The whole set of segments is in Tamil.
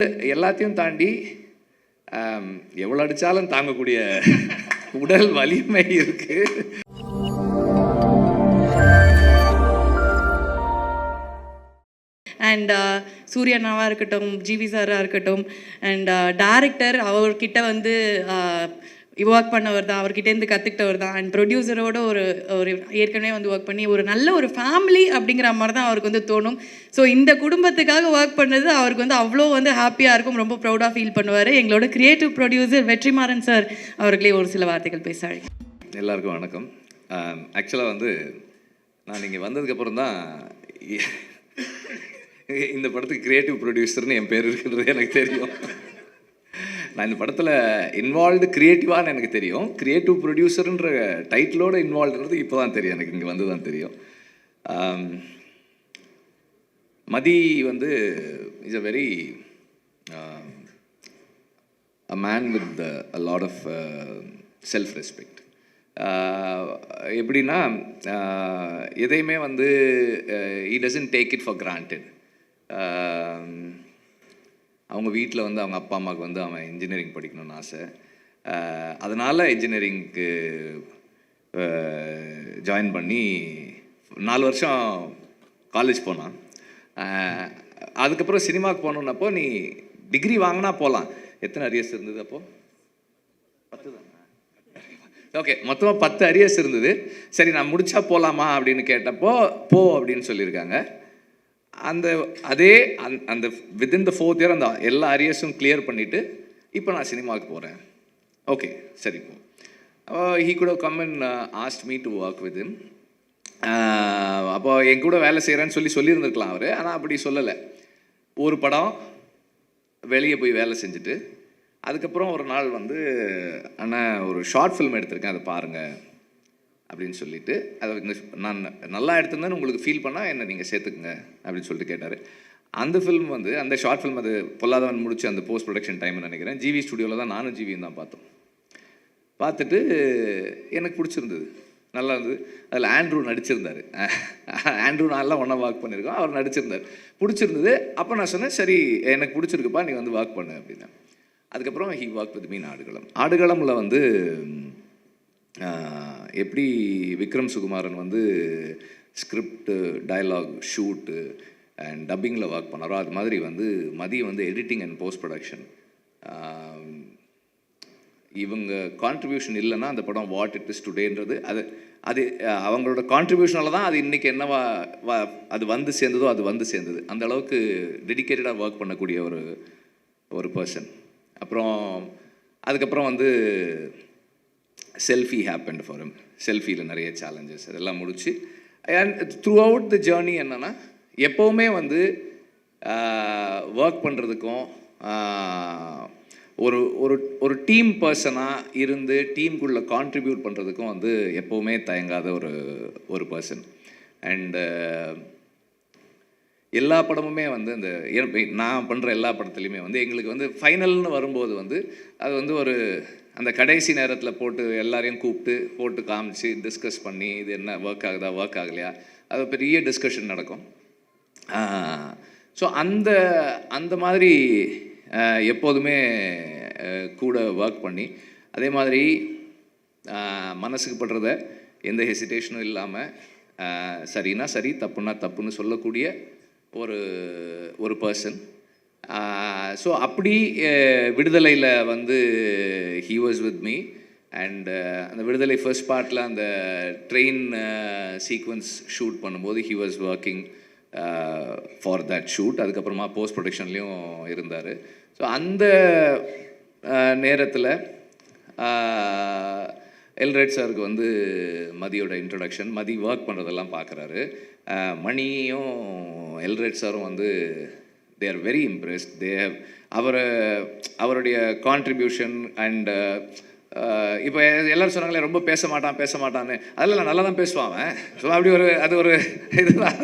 எல்லாத்தையும் தாண்டி எவ்வளோ அடித்தாலும் தாங்கக்கூடிய உடல் வலிமை இருக்கு. அண்ட் சூர்யானாவாக இருக்கட்டும், ஜிவி சாராக இருக்கட்டும், அண்ட் டைரக்டர் அவர்கிட்ட வந்து ஒர்க் பண்ணவர் தான், அவர்கிட்டேருந்து கற்றுக்கிட்டவர் தான். அண்ட் ப்ரொடியூசரோட ஒரு ஏற்கனவே வந்து ஒர்க் பண்ணி ஒரு நல்ல ஒரு ஃபேமிலி அப்படிங்கிற மாதிரி தான் அவருக்கு வந்து தோணும். ஸோ இந்த குடும்பத்துக்காக ஒர்க் பண்ணது அவருக்கு வந்து அவ்வளோ வந்து ஹாப்பியாக இருக்கும், ரொம்ப ப்ரௌடாக ஃபீல் பண்ணுவார். எங்களோட கிரியேட்டிவ் ப்ரொடியூசர் வெற்றிமாறன் சார் அவர்களே ஒரு சில வார்த்தைகள் பேசாரு. எல்லாருக்கும் வணக்கம். ஆக்சுவலாக வந்து நான் இங்கே வந்ததுக்கப்புறம் தான் இந்த படத்துக்கு கிரியேட்டிவ் ப்ரொடியூசர்னு என் பேர் இருக்குன்றது எனக்கு தெரியும். நான் இந்த படத்தில் இன்வால்வ்டு கிரியேட்டிவான்னு எனக்கு தெரியும். கிரியேட்டிவ் ப்ரொடியூசருன்ற டைட்டிலோட இன்வால்வ்டுன்றது இப்போ தான் தெரியும், எனக்கு இங்கே வந்து தான் தெரியும். மதி வந்து is a very a man with a lot of self respect. எப்படின்னா எதையுமே வந்து he doesn't take it for granted. அவங்க வீட்டில் வந்து அவங்க அப்பா அம்மாவுக்கு வந்து அவன் இன்ஜினியரிங் படிக்கணும்னு ஆசை. அதனால் இன்ஜினியரிங்க்கு ஜாயின் பண்ணி 4 வருஷம் காலேஜ் போனான். அதுக்கப்புறம் சினிமாவுக்கு போகணுன்னப்போ நீ டிகிரி வாங்கினா போகலாம். எத்தனை அரியர்ஸ் இருந்தது அப்போது? 10 தான். ஓகே, மொத்தமாக 10 அரியர்ஸ் இருந்தது. சரி, நான் முடிச்சா போகலாமா அப்படின்னு கேட்டப்போ போ அப்படின்னு சொல்லியிருக்காங்க. அந்த வித்தின் த 4th இயர் அந்த எல்லா அரியர்ஸும் கிளியர் பண்ணிவிட்டு இப்போ நான் சினிமாவுக்கு போகிறேன். ஓகே, சரி போ. He could have come and asked me to work with him. அப்போ என் கூட வேலை செய்கிறேன்னு சொல்லியிருந்துருக்கலாம் அவர். ஆனால் அப்படி சொல்லலை. ஒரு படம் வெளியே போய் வேலை செஞ்சுட்டு அதுக்கப்புறம் ஒரு நாள் வந்து ஆனால் ஒரு ஷார்ட் ஃபில்ம் எடுத்திருக்கேன், அதை பாருங்கள் அப்படின்னு சொல்லிட்டு, அதை நான் நல்லா எடுத்திருந்தேன்னு உங்களுக்கு ஃபீல் பண்ணால் என்ன நீங்கள் சேர்த்துக்குங்க அப்படின்னு சொல்லிட்டு கேட்டார். அந்த ஃபில்ம் வந்து அந்த ஷார்ட் ஃபில்ம் அது பொல்லாதவன் முடிச்சு அந்த போஸ்ட் ப்ரொடக்ஷன் டைம்னு நினைக்கிறேன். ஜிவி ஸ்டுடியோவில் தான் நானும் ஜிவியும் தான் பார்த்தோம். பார்த்துட்டு எனக்கு பிடிச்சிருந்தது, நல்லா இருந்தது. அதில் ஆண்ட்ரூ நடிச்சிருந்தார். ஆண்ட்ரூ நான்லாம் ஒன்றா ஒர்க் பண்ணியிருக்கோம், அவர் நடிச்சிருந்தார். பிடிச்சிருந்தது. அப்போ நான் சொன்னேன், சரி எனக்கு பிடிச்சிருக்குப்பா, நீ வந்து ஒர்க் பண்ணு அப்படின்னா. அதுக்கப்புறம் ஹீ ஒர்க் வித் மீன் ஆடுகளமில் வந்து எப்படி விக்ரம் சுகுமாரன் வந்து ஸ்கிரிப்டு, டயலாக், ஷூட்டு அண்ட் டப்பிங்கில் ஒர்க் பண்ணாரோ அது மாதிரி வந்து மதி வந்து எடிட்டிங் அண்ட் போஸ்ட் ப்ரொடக்ஷன். இவங்க கான்ட்ரிபியூஷன் இல்லைன்னா அந்த படம் வாட் இட் இஸ் டுடேன்றது அது அவங்களோட கான்ட்ரிபியூஷனால தான் அது இன்றைக்கி என்னவா அது வந்து சேர்ந்தது. அந்த அளவுக்கு டெடிக்கேட்டடாக ஒர்க் பண்ணக்கூடிய ஒரு பர்சன். அப்புறம் அதுக்கப்புறம் வந்து செல்ஃபி ஹேப்பன்ட் ஃபார் ஹிம். செல்ஃபியில் நிறைய சேலஞ்சஸ் அதெல்லாம் முடிச்சு and through out the journey என்னென்னா எப்போவுமே வந்து ஒர்க் பண்ணுறதுக்கும் ஒரு டீம் பர்சனாக இருந்து டீமுக்குள்ளே கான்ட்ரிபியூட் பண்ணுறதுக்கும் வந்து எப்போவுமே தயங்காத ஒரு பர்சன். அண்டு எல்லா படமுமே வந்து அந்த நான் பண்ணுற எல்லா படத்துலையுமே வந்து எங்களுக்கு வந்து ஃபைனல்னு வரும்போது வந்து அது வந்து அந்த கடைசி நேரத்தில் போட்டு எல்லாரையும் போட்டு காமிச்சு டிஸ்கஸ் பண்ணி இது என்ன ஒர்க் ஆகுதா ஒர்க் ஆகலையா, அது பெரிய டிஸ்கஷன் நடக்கும். ஸோ அந்த மாதிரி எப்போதுமே கூட ஒர்க் பண்ணி அதே மாதிரி மனசுக்கு படுறத எந்த ஹெசிடேஷனும் இல்லாமல் சரின்னா சரி தப்புன்னா தப்புன்னு சொல்லக்கூடிய ஒரு பர்சன். ஸோ அப்படி விடுதலையில் வந்து he was with me. And அந்த விடுதலை ஃபர்ஸ்ட் பார்ட்டில் அந்த ட்ரெயின் சீக்வன்ஸ் ஷூட் பண்ணும்போது he was working for that shoot. அதுக்கப்புறமா போஸ்ட் ப்ரொடக்ஷன்லேயும் இருந்தார். ஸோ அந்த நேரத்தில் எல்ரைட் சாருக்கு வந்து மதியோட இன்ட்ரடக்ஷன், மதி ஒர்க் பண்ணுறதெல்லாம் பார்க்குறாரு. மணியும் எல்ரைட் சாரும் வந்து they are very impressed. They have அவருடைய கான்ட்ரிபியூஷன் அண்ட் இப்போ எல்லோரும் சொன்னாங்களே ரொம்ப பேச மாட்டான்னு. அதெல்லாம் நல்லா தான் பேசுவான் அவன். ஸோ அப்படி அது ஒரு இதுதான்.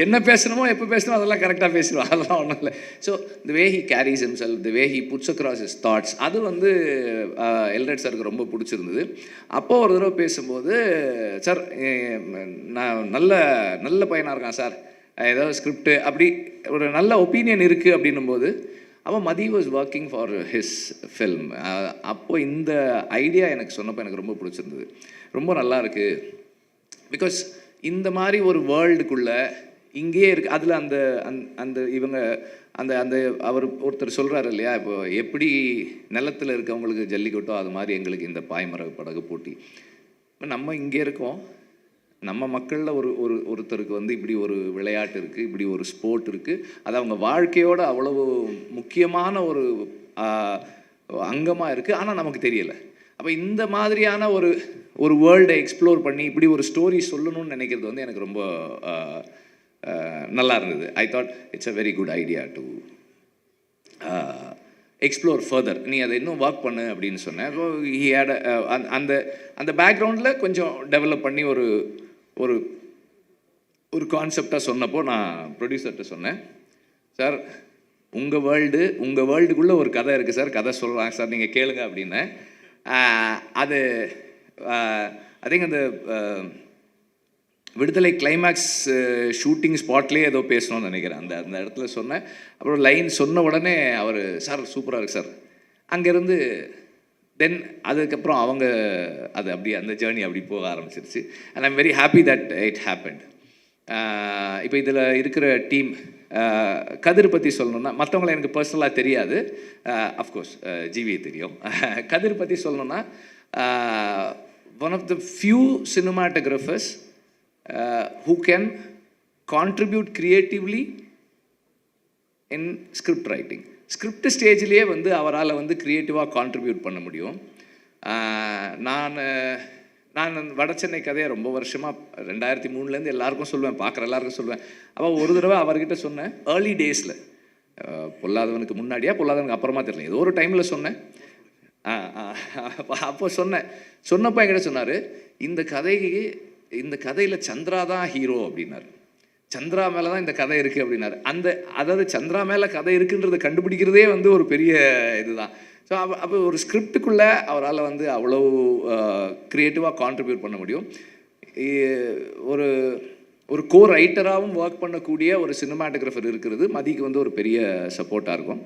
என்ன பேசணுமோ எப்போ பேசணுமோ அதெல்லாம் கரெக்டாக பேசிடுவான், அதெல்லாம் ஒன்றும் இல்லை. So the way he carries himself, the way he puts across his thoughts, அது வந்து எல்ரைட் சாருக்கு ரொம்ப பிடிச்சிருந்தது. அப்போது ஒரு தடவை பேசும்போது, சார் நான் நல்ல பையனாக இருக்கான் சார், ஏதாவது ஸ்கிரிப்டு அப்படி ஒரு நல்ல ஒப்பீனியன் இருக்குது அப்படின்னும்போது அவன் Mathi was working for his film. அப்போ இந்த ஐடியா எனக்கு சொன்னப்போ எனக்கு ரொம்ப பிடிச்சிருந்தது, ரொம்ப நல்லா இருக்குது. பிகாஸ் இந்த மாதிரி ஒரு வேர்ல்டுக்குள்ளே இங்கேயே இருக்குது. அதில் அந்த அந்த இவங்க அந்த அந்த அவர் ஒருத்தர் சொல்கிறாரு இல்லையா, இப்போ எப்படி நிலத்தில் இருக்கவங்களுக்கு ஜல்லிக்கட்டோ அது மாதிரி எங்களுக்கு இந்த பாய்மர படகு போட்டி. நம்ம இங்கே இருக்கோம், நம்ம மக்களில் ஒருத்தருக்கு வந்து இப்படி ஒரு விளையாட்டு இருக்குது, இப்படி ஒரு ஸ்போர்ட் இருக்குது, அது அவங்க வாழ்க்கையோட அவ்வளவு முக்கியமான ஒரு அங்கமாக இருக்குது, ஆனால் நமக்கு தெரியலை. அப்போ இந்த மாதிரியான ஒரு வேர்ல்டை எக்ஸ்ப்ளோர் பண்ணி இப்படி ஒரு ஸ்டோரி சொல்லணும்னு நினைக்கிறது வந்து எனக்கு ரொம்ப நல்லா இருந்தது. I thought it's a very good idea to explore further. நீ அதை இன்னும் ஒர்க் பண்ணு அப்படின்னு சொன்னேன். ஸோ ஹி ஹேட் அந்த அந்த பேக்ரவுண்டில் கொஞ்சம் டெவலப் பண்ணி ஒரு ஒரு ஒரு கான்செப்டாக சொன்னப்போ நான் ப்ரொடியூசர்கிட்ட சொன்னேன், சார் உங்கள் வேர்ல்டுக்குள்ளே ஒரு கதை இருக்குது சார், கதை சொல்கிறாங்க சார், நீங்கள் கேளுங்க அப்படின்னேன். அது ஐ திங்க் அந்த விடுதலை கிளைமேக்ஸ் ஷூட்டிங் ஸ்பாட்லேயே ஏதோ பேசணும்னு நினைக்கிறேன். அந்த அந்த இடத்துல சொன்னேன். அப்புறம் லைன் சொன்ன உடனே அவர் சார் சூப்பராக இருக்குது சார். அங்கேருந்து தென் அதுக்கப்புறம் அவங்க அது அப்படியே அந்த ஜேர்னி அப்படி போக ஆரம்பிச்சிருச்சு. And I'm very happy that it happened. இப்போ இதில் இருக்கிற டீம் கதிர் பற்றி சொல்லணுன்னா, மற்றவங்களை எனக்கு பர்சனலாக தெரியாது, அஃப்கோர்ஸ் ஜிவி தெரியும். கதிர் பற்றி சொல்லணுன்னா, one of the few cinematographers who can contribute creatively in script writing. Script ஸ்டேஜ்லேயே வந்து அவரால் வந்து க்ரியேட்டிவாக கான்ட்ரிபியூட் பண்ண முடியும். நான் வட சென்னை கதையை ரொம்ப வருஷமாக 2003 எல்லாருக்கும் சொல்லுவேன், பார்க்குற எல்லாருக்கும் சொல்லுவேன். அப்போ ஒரு தடவை அவர்கிட்ட சொன்னேன், ஏர்லி டேஸில், பொல்லாதவனுக்கு முன்னாடியா பொல்லாதவனுக்கு அப்புறமா தெரியல, ஏதோ ஒரு டைமில் சொன்னேன். அப்போ சொன்னப்போ என்கிட்ட சொன்னார், இந்த கதையில் சந்திரா தான் ஹீரோ அப்படின்னாரு. சந்திரா மேலே தான் இந்த கதை இருக்குது அப்படின்னாரு. அதாவது சந்திரா மேலே கதை இருக்குன்றதை கண்டுபிடிக்கிறதே வந்து ஒரு பெரிய இதுதான். ஸோ அப்போ ஒரு ஸ்கிரிப்டுக்குள்ளே அவரால் வந்து அவ்வளோ க்ரியேட்டிவாக கான்ட்ரிபியூட் பண்ண முடியும். ஒரு கோ ரைட்டராகவும் ஒர்க் பண்ணக்கூடிய ஒரு சினிமாட்டோகிராஃபர் இருக்கிறது மதிக்கு வந்து ஒரு பெரிய சப்போர்ட்டாக இருக்கும்.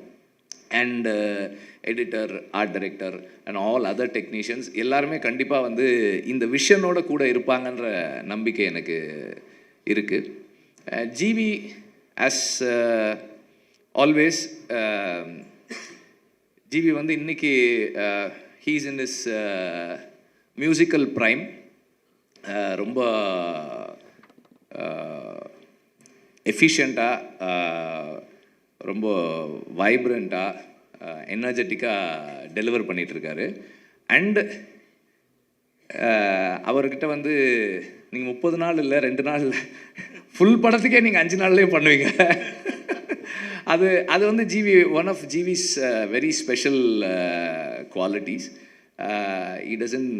And editor, art director and all other technicians எல்லாருமே கண்டிப்பாக வந்து இந்த விஷனோட கூட இருப்பாங்கன்ற நம்பிக்கை எனக்கு இருக்குது. ஜிவி ஆஸ் ஆல்வேஸ், ஜிவி வந்து இன்னைக்கு he's in is musical prime. ரொம்ப எஃபிஷியண்ட்டாக, ரொம்ப வைப்ரண்ட்டாக, எனர்ஜெட்டிக்காக டெலிவர் பண்ணிகிட்ருக்காரு. அண்டு அவர்கிட்ட வந்து நீங்கள் 30 நாள் இல்லை, 2 நாள் இல்லை, ஃபுல் படத்துக்கே நீங்கள் 5 நாள்லேயே பண்ணுவீங்க. அது வந்து one of GV's very special qualities. It doesn't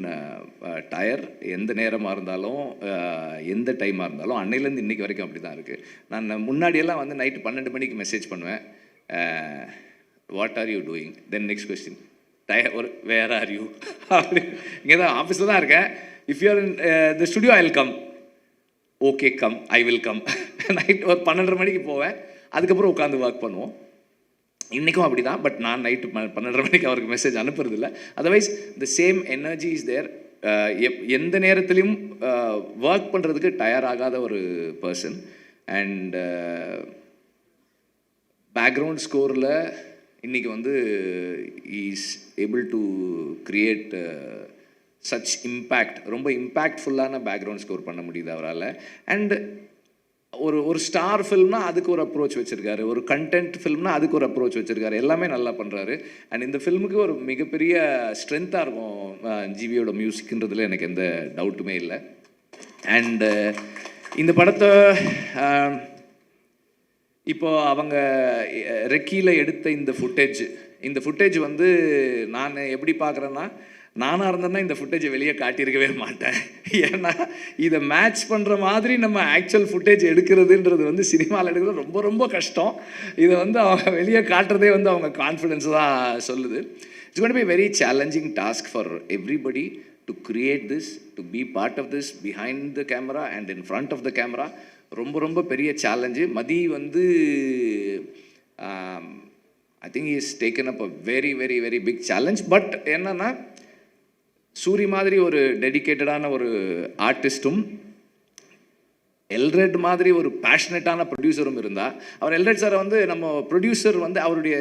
tire. எந்த நேரமாக இருந்தாலும், எந்த டைமாக இருந்தாலும், அன்னையிலேருந்து இன்றைக்கி வரைக்கும் அப்படி தான் இருக்குது. நான் முன்னாடியெல்லாம் வந்து நைட்டு 12 மணிக்கு மெசேஜ் பண்ணுவேன், what are you doing, then next question where are you, அப்படி. இங்கே தான் ஆஃபீஸில் தான் இருக்கேன். If you are in the studio I will come, okay come, I will come. Night ஒரு 12:30 மணிக்கு போவேன், அதுக்கப்புறம் உட்காந்து ஒர்க் பண்ணுவோம். இன்றைக்கும் அப்படி தான். பட் நான் நைட்டு 12:30 மணிக்கு அவருக்கு மெசேஜ் அனுப்புறதில்லை. Otherwise the same energy is there. எந்த நேரத்துலையும் ஒர்க் பண்ணுறதுக்கு டயர் ஆகாத ஒரு பர்சன். அண்ட் பேக்ரவுண்ட் ஸ்கோரில் இன்றைக்கி வந்து is able to create such impact. ரொம்ப இம்பேக்ட்ஃபுல்லான பேக்ரவுண்ட் ஸ்கோர் பண்ண முடியுது அவரால். அண்ட் ஒரு ஸ்டார் ஃபில்ம்னா அதுக்கு ஒரு அப்ரோச் வச்சுருக்காரு, ஒரு கண்டென்ட் ஃபில்ம்னா அதுக்கு ஒரு அப்ரோச் வச்சுருக்காரு, எல்லாமே நல்லா பண்ணுறாரு. அண்ட் இந்த ஃபில்முக்கு ஒரு மிகப்பெரிய ஸ்ட்ரென்த்தாக இருக்கும் ஜிவியோட மியூசிக்ன்றதுல எனக்கு எந்த டவுட்டுமே இல்லை. அண்டு இந்த படத்தை இப்போது அவங்க ரெக்கியில் எடுத்த இந்த ஃபுட்டேஜ் வந்து நான் எப்படி பார்க்குறேன்னா, நானாக இருந்தேன்னா இந்த ஃபுட்டேஜை வெளியே காட்டியிருக்கவே மாட்டேன். ஏன்னா இதை மேட்ச் பண்ணுற மாதிரி நம்ம ஆக்சுவல் ஃபுட்டேஜ் எடுக்கிறதுன்றது வந்து சினிமாவில் எடுக்கிறது ரொம்ப ரொம்ப கஷ்டம். இதை வந்து அவங்க வெளியே காட்டுறதே வந்து அவங்க கான்ஃபிடென்ஸ் தான் சொல்லுது. It's going to be very challenging task for everybody to create this, to be part of this behind the camera and in front of the camera. ரொம்ப ரொம்ப பெரிய சேலஞ்சு. மதி வந்து I think is taken up a very very very big challenge. But என்னன்னா, சூரி மாதிரி ஒரு டெடிக்கேட்டடான ஒரு ஆர்டிஸ்ட்டும், எல்ரெட் மாதிரி ஒரு பேஷனட்டான ப்ரொடியூசரும் இருந்தால், அவர் எல்ரெட் சாரை வந்து நம்ம ப்ரொடியூசர் வந்து அவருடைய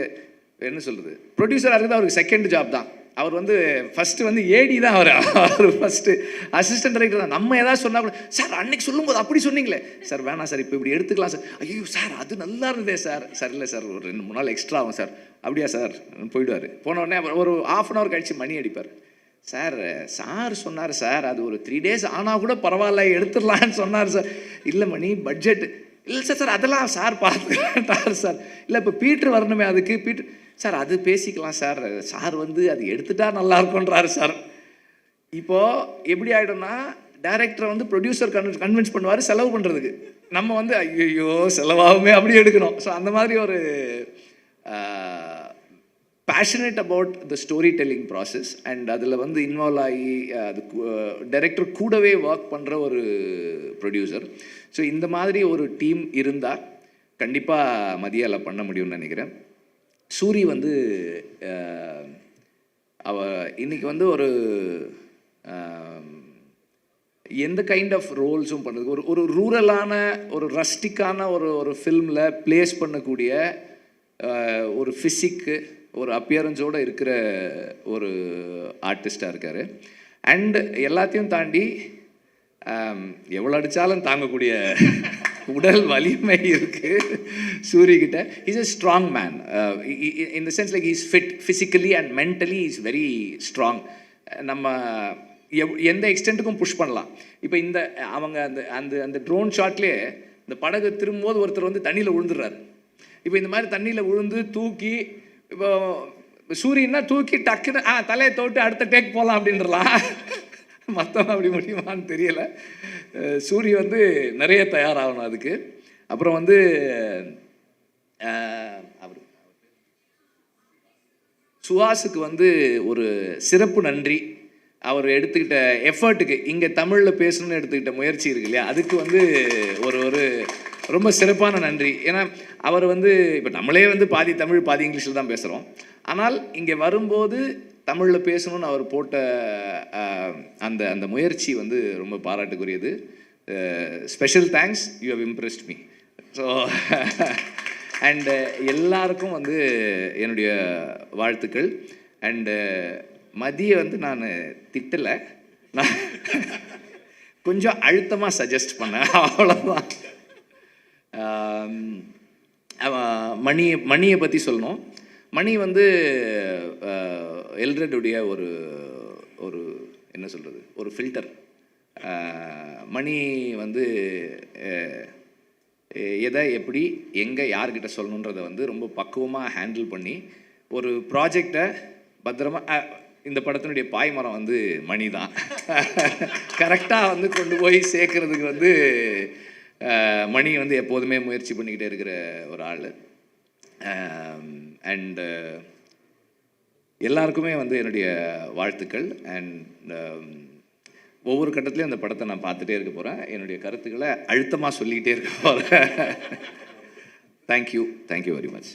என்ன சொல்கிறது, ப்ரொடியூசராக இருக்கிறது அவருக்கு செகண்ட் ஜாப் தான். அவர் வந்து ஃபஸ்ட்டு வந்து ஏடி தான். அவர் ஃபஸ்ட்டு அசிஸ்டன்ட் டைரக்டர் தான். நம்ம ஏதாவது சொன்னால் கூட, சார் அன்னைக்கு சொல்லும்போது அப்படி சொன்னீங்களே சார், வேணாம் சார், இப்போ இப்படி எடுத்துக்கலாம் சார். ஐயோ சார் அது நல்லா இருந்ததே சார். சார் இல்லை சார், ஒரு 2-3 நாள் எக்ஸ்ட்ரா ஆகும் சார். அப்படியா சார், போயிடுவார். போன உடனே ஒரு 1/2 hour கழித்து மணி அடிப்பார். சார் சார் சொன்னார் சார், அது ஒரு 3 days ஆனால் கூட பரவாயில்ல, எடுத்துடலான்னு சொன்னார் சார். இல்லை மணி பட்ஜெட் இல்லை சார். சார் அதெல்லாம் சார் பார்த்துக்கிட்டார் சார். இல்லை இப்போ பீட்ரு வரணுமே, அதுக்கு பீட்ரு சார் அது பேசிக்கலாம் சார். சார் வந்து அது எடுத்துட்டா நல்லா இருக்குன்றாரு சார். இப்போது எப்படி ஆகிடும்னா, டைரக்டரை வந்து ப்ரொடியூசர் கன்வின்ஸ் பண்ணுவார் செலவு பண்ணுறதுக்கு. நம்ம வந்து ஐயோ செலவாகுமே அப்படி எடுக்கணும். ஸோ அந்த மாதிரி ஒரு passionate about the story telling process and அதில் வந்து இன்வால்வ் ஆகி அது டைரக்டர் கூடவே ஒர்க் பண்ணுற ஒரு ப்ரொடியூசர். ஸோ இந்த மாதிரி ஒரு டீம் இருந்தால் கண்டிப்பாக மதியால் பண்ண முடியும்னு நினைக்கிறேன். சூரி வந்து இன்னைக்கு வந்து ஒரு எந்த கைண்ட் ஆஃப் ரோல்ஸும் பண்ணுறது, ஒரு ரூரலான ஒரு ரஸ்டிக்கான ஒரு ஃபில்மில் ப்ளேஸ் பண்ணக்கூடிய ஒரு ஃபிசிக்கு ஒரு அப்பியரன்ஸோடு இருக்கிற ஒரு ஆர்டிஸ்டாக இருக்கார். அண்ட் எல்லாத்தையும் தாண்டி எவ்வளோ அடித்தாலும் தாங்கக்கூடிய உடல் வலிமை இருக்குது சூரிக்கிட்ட. Is a strong man in the sense like he is fit physically and mentally he is very strong. நம்ம எந்த எக்ஸ்டென்ட்டுக்கும் புஷ் பண்ணலாம். இப்போ இந்த அவங்க அந்த அந்த அந்த ட்ரோன் ஷாட்லேயே இந்த படகு திரும்பும்போது ஒருத்தர் வந்து தண்ணியில் விழுந்துடுறாரு. இப்போ இந்த மாதிரி தண்ணியில் விழுந்து தூக்கி, இப்போ சூரியன்னா தூக்கி டக்குன்னு தலையை தோட்டு அடுத்த டேக் போகலாம் அப்படின்றலாம். மற்றவங்க அப்படி முடியுமான்னு தெரியலை. சூரிய வந்து நிறைய தயாராகணும் அதுக்கு. அப்புறம் வந்து அவர் சுஹாஸுக்கு வந்து ஒரு சிறப்பு நன்றி. அவர் எடுத்துக்கிட்ட எஃபர்ட்டுக்கு, இங்கே தமிழில் பேசணும்னு எடுத்துக்கிட்ட முயற்சி இருக்கு இல்லையா, அதுக்கு வந்து ஒரு ரொம்ப சிறப்பான நன்றி. ஏன்னா அவர் வந்து இப்போ நம்மளே வந்து பாதி தமிழ் பாதி இங்கிலீஷில் தான் பேசுகிறோம். ஆனால் இங்கே வரும்போது தமிழில் பேசணும்னு அவர் போட்ட அந்த அந்த முயற்சி வந்து ரொம்ப பாராட்டுக்குரியது. Special thanks, you have impressed me. So and எல்லாருக்கும் வந்து என்னுடைய வாழ்த்துக்கள். அண்டு மதியை வந்து நான் திட்டலை, நான் கொஞ்சம் அழுத்தமாக சஜஸ்ட் பண்ணேன், அவ்வளோதான். மணியை பற்றி சொல்லணும். மணி வந்து எல்ரெட்டுடைய ஒரு என்ன சொல்கிறது, ஒரு ஃபில்டர். மணி வந்து எதை எப்படி எங்கே யார்கிட்ட சொல்லணுன்றதை வந்து ரொம்ப பக்குவமாக ஹேண்டில் பண்ணி ஒரு ப்ராஜெக்டை பத்திரமா, இந்த படத்தினுடைய பாய்மரம் வந்து மணி தான். கரெக்டாக வந்து கொண்டு போய் சேர்க்கறதுக்கு வந்து மணி வந்து எப்போதுமே முயற்சி பண்ணிக்கிட்டே இருக்கிற ஒரு ஆள். அண்டு எல்லாருக்குமே வந்து என்னுடைய வாழ்த்துக்கள். அண்ட் ஒவ்வொரு கட்டத்துலையும் அந்த படத்தை நான் பார்த்துட்டே இருக்க போகிறேன். என்னுடைய கருத்துக்களை அழுத்தமாக சொல்லிக்கிட்டே இருக்க போகிறேன். Thank you very much.